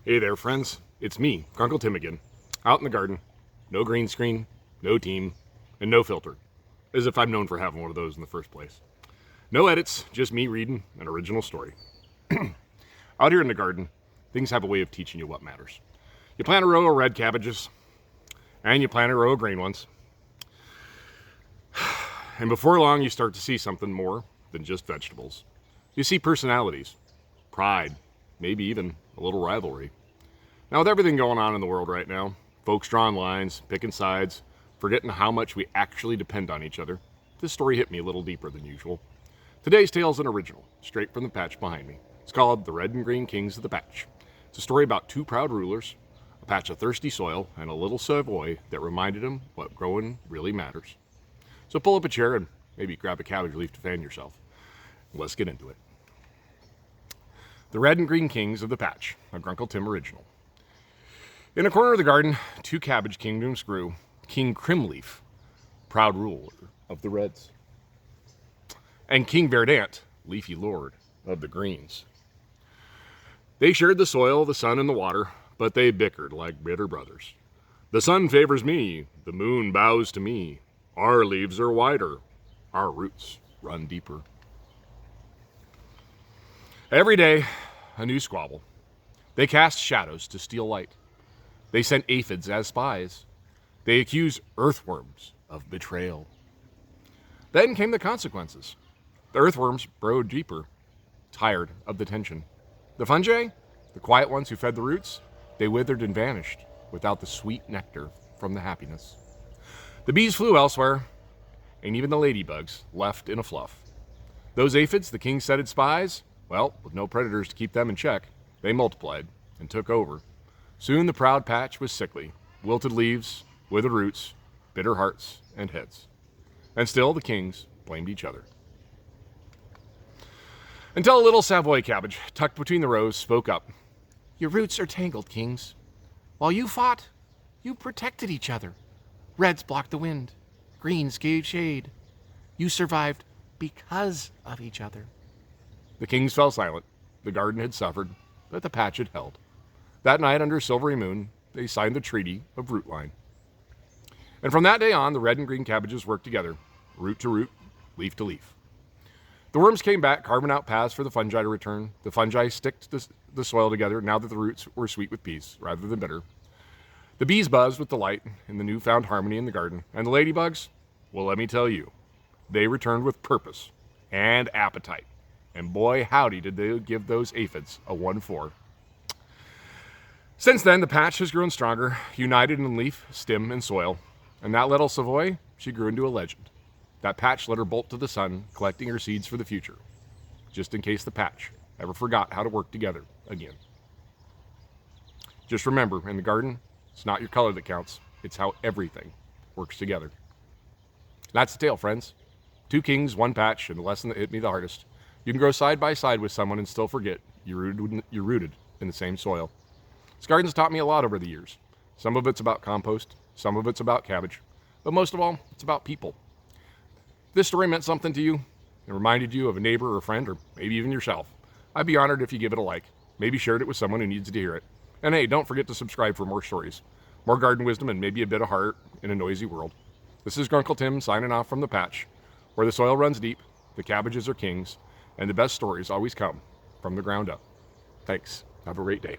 Hey there, friends. It's me, Grunkle Tim again. Out in the garden. No green screen, no team, and no filter. As if I'm known for having one of those in the first place. No edits, just me reading an original story. Out here in the garden, things have a way of teaching you what matters. You plant a row of red cabbages, and you plant a row of green ones. And before long, you start to see something more than just vegetables. You see personalities, pride, maybe even a little rivalry. Now, with everything going on in the world right now, folks drawing lines, picking sides, forgetting how much we actually depend on each other, this story hit me a little deeper than usual. Today's tale is an original, straight from the patch behind me. It's called The Red and Green Kings of the Patch. It's a story about two proud rulers, a patch of thirsty soil, and a little savoy that reminded them what growing really matters. So pull up a chair and maybe grab a cabbage leaf to fan yourself. Let's get into it. The Red and Green Kings of the Patch, a Grunkle Tim original. In a corner of the garden, two cabbage kingdoms grew. King Crimleaf, proud ruler of the Reds, and King Verdant, leafy lord of the Greens. They shared the soil, the sun, and the water, but they bickered like bitter brothers. The sun favors me, the moon bows to me. Our leaves are wider, our roots run deeper. Every day, a new squabble. They cast shadows to steal light. They sent aphids as spies. They accused earthworms of betrayal. Then came the consequences. The earthworms burrowed deeper, tired of the tension. The fungi, the quiet ones who fed the roots, they withered and vanished without the sweet nectar from the happiness. The bees flew elsewhere, and even the ladybugs left in a fluff. Those aphids, the king-setted spies, well, with no predators to keep them in check, they multiplied and took over. Soon the proud patch was sickly, wilted leaves, withered roots, bitter hearts and heads. And still the kings blamed each other. Until a little savoy cabbage, tucked between the rows, spoke up. Your roots are tangled, kings. While you fought, you protected each other. Reds blocked the wind. Greens gave shade. You survived because of each other. The kings fell silent. The garden had suffered, but the patch had held. That night, under a silvery moon, they signed the Treaty of Root Line. And from that day on, the red and green cabbages worked together, root to root, leaf to leaf. The worms came back, carving out paths for the fungi to return. The fungi sticked the soil together now that the roots were sweet with peace rather than bitter. The bees buzzed with delight in the newfound harmony in the garden. And the ladybugs, well, let me tell you, they returned with purpose and appetite. And boy, howdy, did they give those aphids a 1-4. Since then, the patch has grown stronger, united in leaf, stem, and soil. And that little Savoy, she grew into a legend. That patch let her bolt to the sun, collecting her seeds for the future, just in case the patch ever forgot how to work together again. Just remember, in the garden, it's not your color that counts, it's how everything works together. That's the tale, friends. Two kings, one patch, and the lesson that hit me the hardest. You can grow side by side with someone and still forget you're rooted in the same soil. This garden's taught me a lot over the years. Some of it's about compost, some of it's about cabbage, but most of all, it's about people. If this story meant something to you and reminded you of a neighbor or a friend, or maybe even yourself, I'd be honored if you give it a like. Maybe shared it with someone who needs to hear it. And hey, don't forget to subscribe for more stories, more garden wisdom, and maybe a bit of heart in a noisy world. This is Grunkle Tim signing off from the patch, where the soil runs deep, the cabbages are kings, and the best stories always come from the ground up. Thanks. Have a great day.